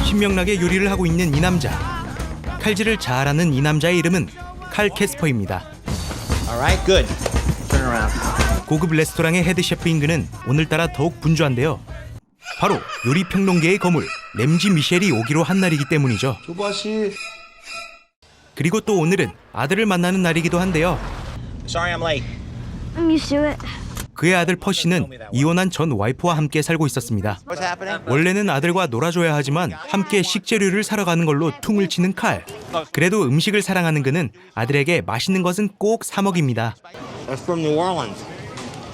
신명나게 요리를 하고 있는 이 남자. 칼질을 잘하는 이 남자의 이름은 칼 캐스퍼입니다. Alright, good. Turn around. 고급 레스토랑의 헤드 셰프인 그는 오늘따라 더욱 분주한데요. 바로 요리 평론계의 거물 램지 미셸이 오기로 한 날이기 때문이죠. 조바씨. 그리고 또 오늘은 아들을 만나는 날이기도 한데요. Sorry I'm late. I'm used to it. 그의 아들 퍼시는 이혼한 전 와이프와 함께 살고 있었습니다. What's happening? 원래는 아들과 놀아줘야 하지만 함께 식재료를 사러 가는 걸로 퉁을 치는 칼. 그래도 음식을 사랑하는 그는 아들에게 맛있는 것은 꼭 사 먹입니다. That's from New Orleans.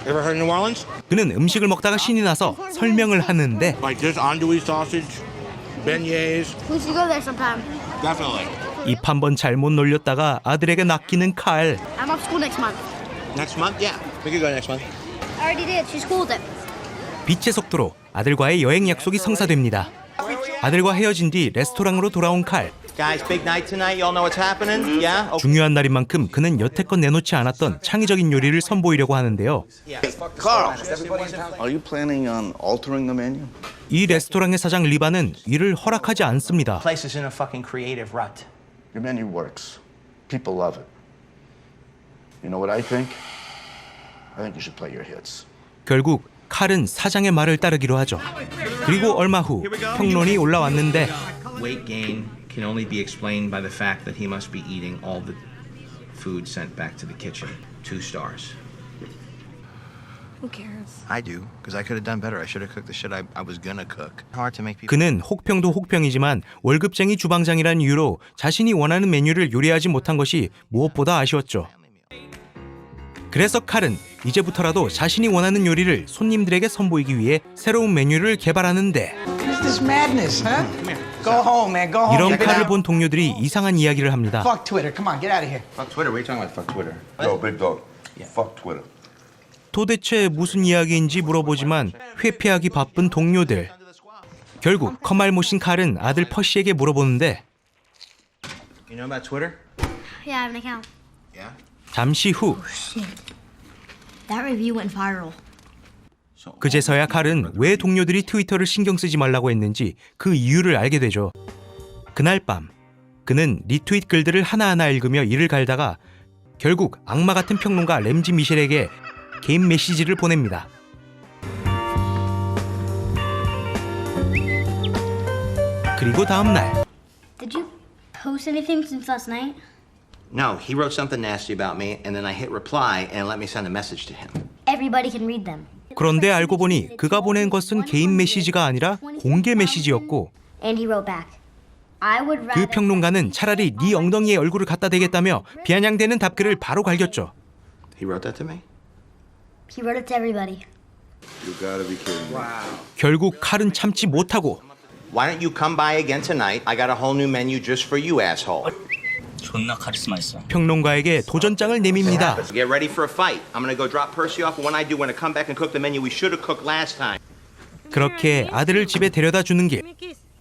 Ever heard of New Orleans? 그는 음식을 먹다가 신이 나서 설명을 하는데 Like this andouille sausage, beignets. We should go there sometime. Definitely. 입 한 번 잘못 놀렸다가 아들에게 낚이는 칼. I'm off school next month. Next month? Yeah. We could go next month. I already did. She schooled it. 빛의 속도로 아들과의 여행 약속이 성사됩니다. 아들과 헤어진 뒤 레스토랑으로 돌아온 칼. Guys, big night tonight. You all know what's happening? Yeah? Okay. 중요한 날인 만큼 그는 여태껏 내놓지 않았던 창의적인 요리를 선보이려고 하는데요. Carl, are you planning on altering the menu? 이 레스토랑의 사장 리바는 이를 허락하지 않습니다. Place is in a fucking creative rut. Your menu works. People love it. You know what I think? I think you should play your hits. 결국 칼은 사장의 말을 따르기로 하죠. 그리고 얼마 후 평론이 올라왔는데 Weight gain can only be explained by the fact that he must be eating all the food sent back to the kitchen. 2 stars. Who cares? I do, because I could have done better. I should have cooked the shit I was gonna cook. Hard to make people. 그는 혹평도 혹평이지만 월급쟁이 주방장이라는 이유로 자신이 원하는 메뉴를 요리하지 못한 것이 무엇보다 아쉬웠죠. 그래서 칼은 이제부터라도 자신이 원하는 요리를 손님들에게 선보이기 위해 새로운 메뉴를 개발하는데 This madness, huh? Go home, man. Go home. 이런 Get 칼을 out. 본 동료들이 이상한 이야기를 합니다. Fuck Twitter. Come on, get out of here. Fuck Twitter. What are you talking about? Fuck Twitter. Yo, big dog. Fuck Twitter. 도대체 무슨 이야기인지 물어보지만 회피하기 바쁜 동료들. 결국 커말 모신 칼은 아들 퍼시에게 물어보는데 You know about Twitter? Yeah, I have an account. Yeah. 잠시 후 That review went viral. 그제서야 칼은 왜 동료들이 트위터를 신경 쓰지 말라고 했는지 그 이유를 알게 되죠. 그날 밤 그는 리트윗 글들을 하나하나 읽으며 이를 갈다가 결국 악마 같은 평론가 램지 미셸에게 개인 메시지를 보냅니다. 그리고 다음 날 Did you post anything since last night? No, he wrote something nasty about me, and then I hit reply and let me send a message to him. Everybody can read them. 그런데 알고 보니 그가 보낸 것은 개인 메시지가 아니라 공개 메시지였고 And he wrote back. I would 그 rather. 평론가는 차라리 네 엉덩이에 얼굴을 갖다 대겠다며 비아냥대는 답글을 바로 갈겼죠. He wrote that to me? He wrote it to everybody. You gotta be kidding me. 결국 칼은 참지 못하고 Why don't you come by again tonight? I got a whole new menu just for you, asshole. 존나 카리스마 있어. 평론가에게 도전장을 내밉니다. Get ready for a fight. I'm gonna go drop Percy off. When I do, we're gonna come back and cook the menu we should have cooked last time. 그렇게 아들을 집에 데려다 주는 길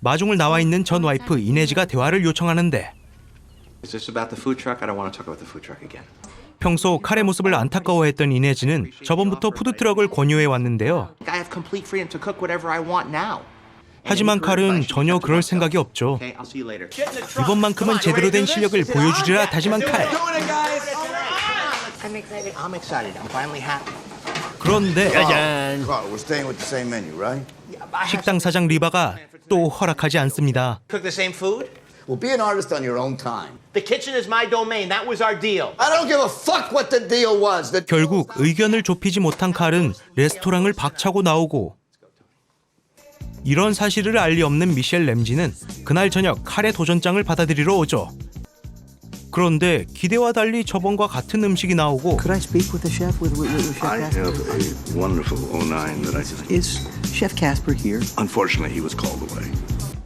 마중을 나와 있는 전 와이프 이네즈가 대화를 요청하는데 Is this about the food truck? I don't want to talk about the food truck again. 평소 칼의 모습을 안타까워했던 이네즈는 저번부터 푸드트럭을 권유해 왔는데요. I have complete freedom to cook whatever I want now. 하지만 칼은 전혀 그럴 생각이 없죠. Okay, I'll see you later. 이번만큼은 제대로 된 실력을 보여주리라 다짐한 칼. I'm excited. I'm excited. I'm finally happy. 그런데 Carl, we're staying with the same menu, right? 식당 사장 리바가 또 허락하지 않습니다. Cook the same food? Well, be an artist on your own time. The kitchen is my domain. That was our deal. I don't give a fuck what the deal was. 결국 의견을 좁히지 못한 칼은 레스토랑을 박차고 나오고 이런 사실을 알리 없는 미셸 램지는 그날 저녁 칼의 도전장을 받아들이러 오죠. 그런데 기대와 달리 저번과 같은 음식이 나오고 Could I speak with the chef? With Chef I Casper? have a wonderful 09 that I just... Is Chef Casper here? Unfortunately, he was called away.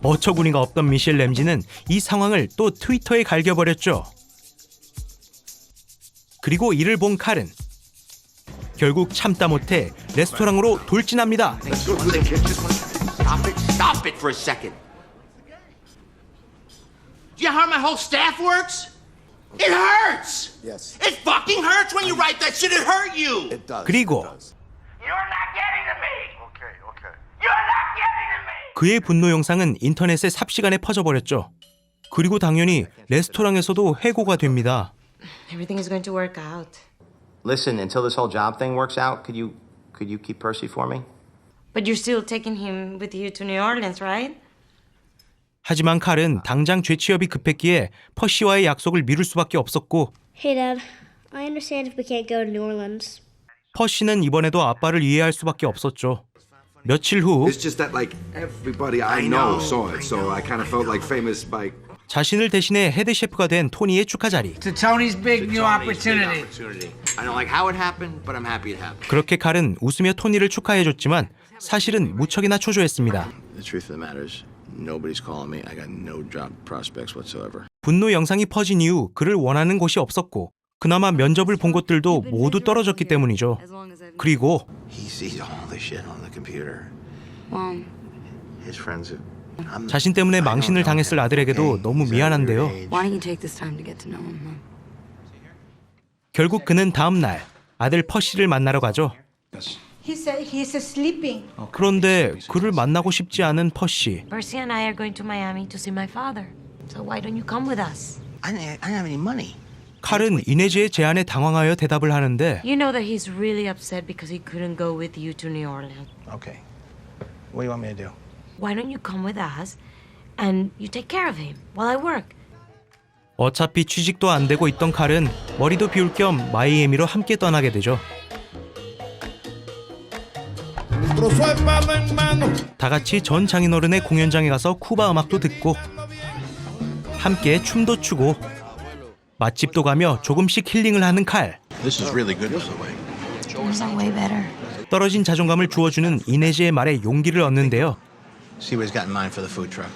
어처구니가 없던 미셸 램지는 이 상황을 또 트위터에 갈겨버렸죠. 그리고 이를 본 칼은 결국 참다 못해 레스토랑으로 돌진합니다. Let's go to the kitchen. Stop it for a second. Do you know how my whole staff works? It hurts. Yes. It fucking hurts when you write that shit. It hurt you. It does. 그리고 You're not getting to me. Okay. You're not getting to me. 그의 분노 영상은 인터넷에 삽시간에 퍼져버렸죠. 그리고 당연히 레스토랑에서도 해고가 됩니다. Everything is going to work out. Listen, until this whole job thing works out, could you keep Percy for me? But you're still taking him with you to New Orleans, right? 하지만 칼은 당장 죄취업이 급했기에 퍼시와의 약속을 미룰 수밖에 없었고 Hey, Dad. I understand if we can't go to New Orleans. 퍼시는 이번에도 아빠를 이해할 수밖에 없었죠. 며칠 후 It's just that like everybody I know saw it, so I kind of felt like famous by. 자신을 대신해 헤드 셰프가 된 토니의 축하 자리. To Tony's big new opportunity. I don't like how it happened, but I'm happy it happened. 그렇게 칼은 웃으며 토니를 축하해줬지만 사실은 무척이나 초조했습니다. The truth of the matter is, nobody's calling me. I got no job prospects whatsoever. 분노 영상이 퍼진 이후 그를 원하는 곳이 없었고 그나마 면접을 본 곳들도 모두 떨어졌기 때문이죠. 그리고 He sees all this shit on the computer. Mom. His friends have. 자신 때문에 망신을 당했을 아들에게도 너무 미안한데요. Why don't you take this time to get to know him, Mom? 결국 그는 다음 날 아들 퍼시를 만나러 가죠. He's sleeping. 그런데 그를 만나고 싶지 않은 퍼시. Percy and I are going to Miami to see my father. So why don't you come with us? I didn't have any money. 칼은 이네즈의 제안에 당황하여 대답을 하는데 You know that he's really upset because he couldn't go with you to New Orleans. Okay. What do you want me to do? Why don't you come with us and you take care of him while I work? 어차피 취직도 안 되고 있던 칼은 머리도 비울 겸 마이애미로 함께 떠나게 되죠. 다 같이 전 장인어른의 공연장에 가서 쿠바 음악도 듣고 함께 춤도 추고 맛집도 가며 조금씩 힐링을 하는 칼. This is really good, by the way. Yours are way better. 떨어진 자존감을 주워주는 이네즈의 말에 용기를 얻는데요. See what he's got in mind for the food truck.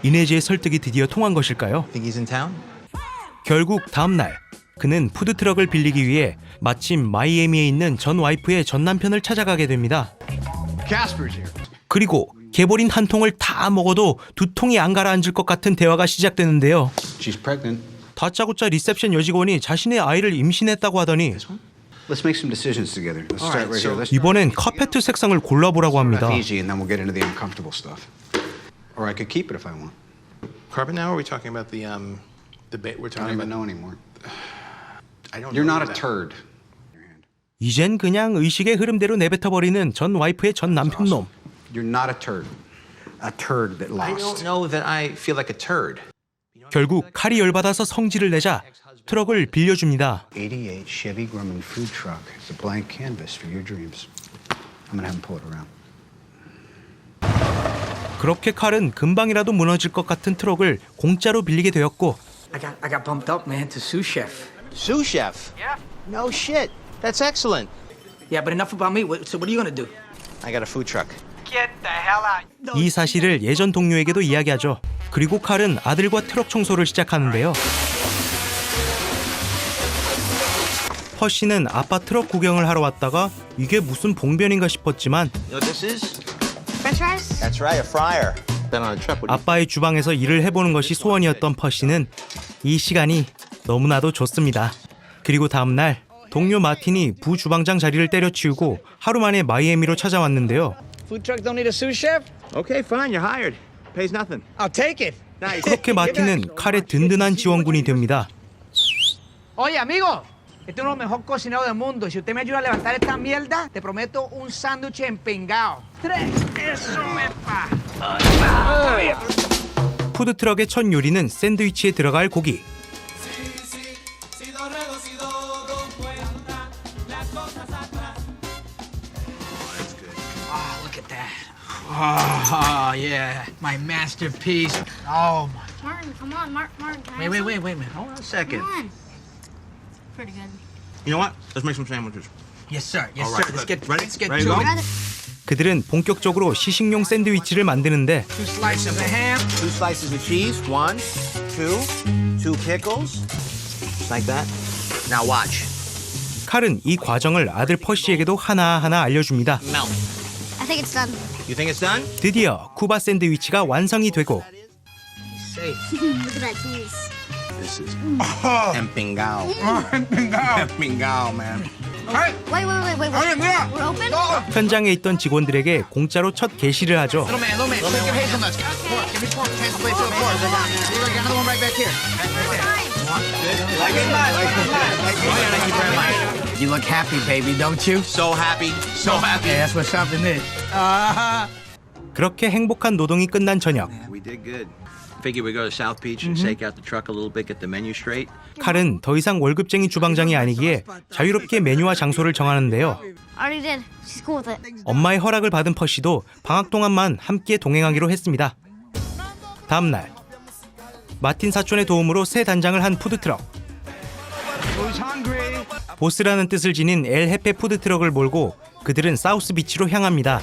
이네즈의 설득이 드디어 통한 것일까요? Think he's in town? 결국 다음 날 그는 푸드트럭을 빌리기 위해 마침 마이애미에 있는 전 와이프의 전 남편을 찾아가게 됩니다. Casper's here. 그리고 개보린 한 통을 다 먹어도 두 통이 안 가라앉을 것 같은 대화가 시작되는데요. She's pregnant. 다짜고짜 리셉션 여직원이 자신의 아이를 임신했다고 하더니 Let's make some decisions together. Let's start right here. Let's 이번엔 카페트 색상을 골라보라고 합니다. easy, and then we'll get into the uncomfortable stuff. Or I could keep it if I want. Carpet now, or are we talking about the debate we're I don't talking even about? know anymore. I don't You're know not a that. turd. 이젠 그냥 의식의 흐름대로 내뱉어버리는 전 와이프의 전 남편놈. You're not a turd. A turd that I lost. don't know that I feel like a turd. 결국 칼이 열받아서 성질을 내자 트럭을 빌려줍니다. 88 Chevy Grumman food truck. It's a blank canvas for your dreams. I'm gonna have him pull it around. 그렇게 칼은 금방이라도 무너질 것 같은 트럭을 공짜로 빌리게 되었고 I got bumped up, man, to sous chef. Sous chef? Yeah. No shit. That's excellent. Yeah, but enough about me. So what are you gonna do? I got a food truck. Get the hell out. 이 사실을 예전 동료에게도 이야기하죠. 그리고 칼은 아들과 트럭 청소를 시작하는데요. 퍼시는 아빠 트럭 구경을 하러 왔다가 이게 무슨 봉변인가 싶었지만 You know what this is? French fries? That's right, a fryer. Been on a trip with 아빠의 주방에서 일을 해보는 것이 소원이었던 퍼시는 이 시간이 너무나도 좋습니다. 그리고 다음 날 동료 마틴이 부주방장 자리를 때려치우고 하루 만에 마이애미로 찾아왔는데요. Food truck don't need a sous chef? Okay, fine, you're hired. Pays nothing. I'll take it. Nice. 그렇게 마틴은 칼의 든든한 지원군이 됩니다. Oye, amigo, este es uno de los mejores cocineros del mundo. Si usted me ayuda a levantar esta mierda, te prometo un sándwich empingado. Eso me pa. 푸드트럭의 첫 요리는 샌드위치에 들어갈 고기. Look at that. Oh, yeah, my masterpiece. Oh, my. Martin, come on, Martin. Can I Wait have a minute. Hold on a second. some? Come on. Pretty good. You know what? Let's make some sandwiches. Yes, sir. Yes, All sir. right, Let's good. get Ready? let's get Ready to to go? it. 그들은 본격적으로 시식용 샌드위치를 만드는데 2 slices of ham. 2 slices of cheese. 1, 2 pickles. Just like that. Now watch. 칼은 이 과정을 아들 퍼시에게도 하나하나 알려줍니다. Melt. I think it's done. You think it's done? 드디어 쿠바 샌드위치가 완성이 되고 Safe. Look at that cheese. This is empingao. Empingao, man. Wait. We're open? 현장에 있던 직원들에게 공짜로 첫 게시를 하죠. Little man, shake your hazelnuts. Pork, give me pork. Translate to the pork. Here, I got another one right back here. Thank you very much. You look happy, baby, don't you? So happy. So happy. Yeah, that's what something is. 그렇게 행복한 노동이 끝난 저녁, We did good. Figure we go to South Beach and shake out the truck a little bit, get the menu straight. 칼은 더 이상 월급쟁이 주방장이 아니기에 자유롭게 메뉴와 장소를 정하는데요. Already did. She's cool with it. 엄마의 허락을 받은 퍼시도 방학 동안만 함께 동행하기로 했습니다. 다음 날, 마틴 사촌의 도움으로 새 단장을 한 푸드트럭. 보스라는 뜻을 지닌 엘 헤페 푸드트럭을 몰고 그들은 사우스 비치로 향합니다.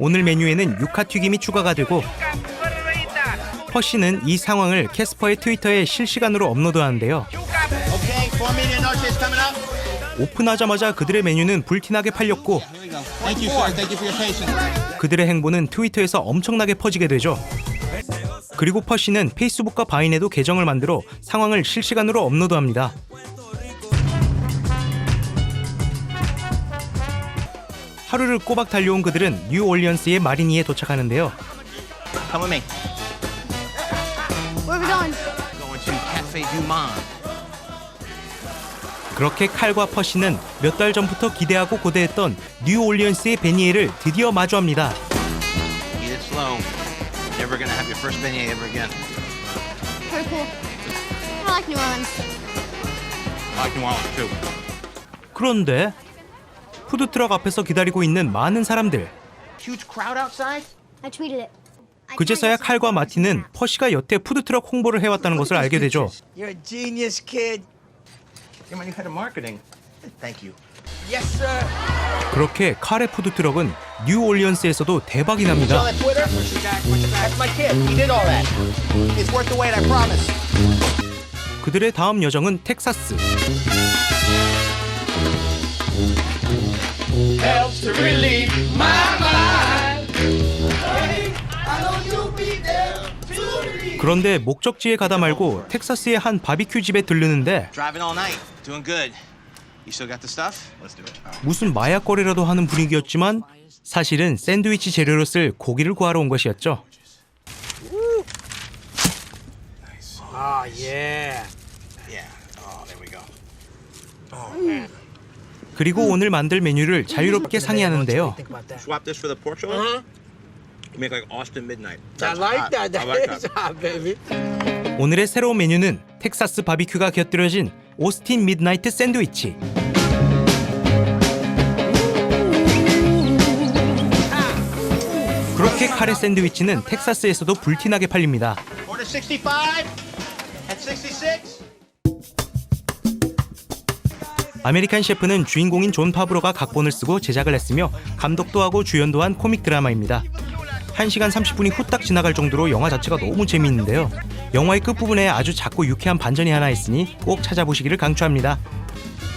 오늘 메뉴에는 유카 튀김이 추가가 되고, 퍼시는 이 상황을 캐스퍼의 트위터에 실시간으로 업로드하는데요. Okay, 4 medium noches coming up. 오픈하자마자 그들의 메뉴는 불티나게 팔렸고, Thank you, sir. Thank you for your patience. 그들의 행보는 트위터에서 엄청나게 퍼지게 되죠. 그리고 퍼시는 페이스북과 바인에도 계정을 만들어 상황을 실시간으로 업로드합니다. 하루를 꼬박 달려온 그들은 뉴올리언스의 마리니에 도착하는데요. Come with me. Where are we going? Going to Cafe Du Monde. 그렇게 칼과 퍼시는 몇 달 전부터 기대하고 고대했던 뉴올리언스의 베니에를 드디어 마주합니다. Eat it slow. Never gonna have your first beignet ever again. Very cool. I like New Orleans. I like New Orleans too. 그런데 푸드트럭 앞에서 기다리고 있는 많은 사람들. Huge crowd outside. I tweeted it. 그제서야 칼과 마틴은 퍼시가 여태 푸드트럭 홍보를 해왔다는 것을 알게 되죠. You're a genius, kid. You're my new head of marketing. Thank you. Yes, sir. 그렇게 칼의 푸드트럭은 뉴올리언스에서도 대박이 납니다. On Twitter. That's my kid. He did all that. It's worth the wait, I promise. 그들의 다음 여정은 텍사스. Helps to relieve my mind. I know you'll be there to relieve. 그런데 목적지에 가다 말고 텍사스의 한 바비큐 집에 들르는데 Driving all night. Doing good. You still got the stuff? Let's do it. 무슨 마약거래라도 하는 분위기였지만 사실은 샌드위치 재료로 쓸 고기를 구하러 온 것이었죠. Oh, yeah. Yeah. Oh, there we go. Oh, man. 그리고 오늘 만들 메뉴를 자유롭게 상의하는데요. Think about that. Swap this for the pork shoulder. Make like Austin Midnight. I like that. I like That is that. hot, baby. 오늘의 새로운 메뉴는 텍사스 바비큐가 곁들여진 오스틴 미드나이트 샌드위치. 그렇게 칼의 샌드위치는 텍사스에서도 불티나게 팔립니다. Order 65 and 66. 아메리칸 셰프는 주인공인 존 파브로가 각본을 쓰고 제작을 했으며 감독도 하고 주연도 한 코믹 드라마입니다. 1시간 30분이 후딱 지나갈 정도로 영화 자체가 너무 재미있는데요. 영화의 끝부분에 아주 작고 유쾌한 반전이 하나 있으니 꼭 찾아보시기를 강추합니다.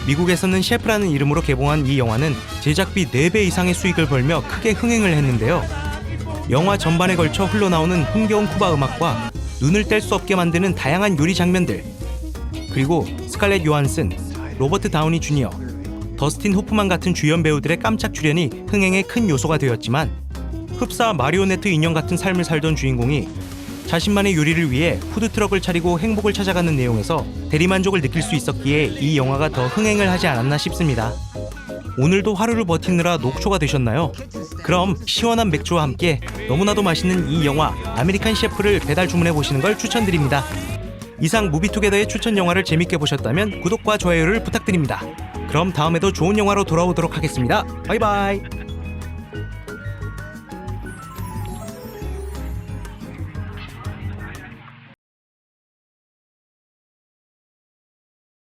미국에서는 셰프라는 이름으로 개봉한 이 영화는 제작비 4배 이상의 수익을 벌며 크게 흥행을 했는데요. 영화 전반에 걸쳐 흘러나오는 흥겨운 쿠바 음악과 눈을 뗄 수 없게 만드는 다양한 요리 장면들, 그리고 스칼렛 요한슨, 로버트 다우니 주니어, 더스틴 호프만 같은 주연 배우들의 깜짝 출연이 흥행의 큰 요소가 되었지만 흡사 마리오네트 인형 같은 삶을 살던 주인공이 자신만의 요리를 위해 푸드트럭을 차리고 행복을 찾아가는 내용에서 대리만족을 느낄 수 있었기에 이 영화가 더 흥행을 하지 않았나 싶습니다. 오늘도 하루를 버티느라 녹초가 되셨나요? 그럼 시원한 맥주와 함께 너무나도 맛있는 이 영화 아메리칸 셰프를 배달 주문해 보시는 걸 추천드립니다. 이상 무비투게더의 추천 영화를 재밌게 보셨다면 구독과 좋아요를 부탁드립니다. 그럼 다음에도 좋은 영화로 돌아오도록 하겠습니다. 바이바이.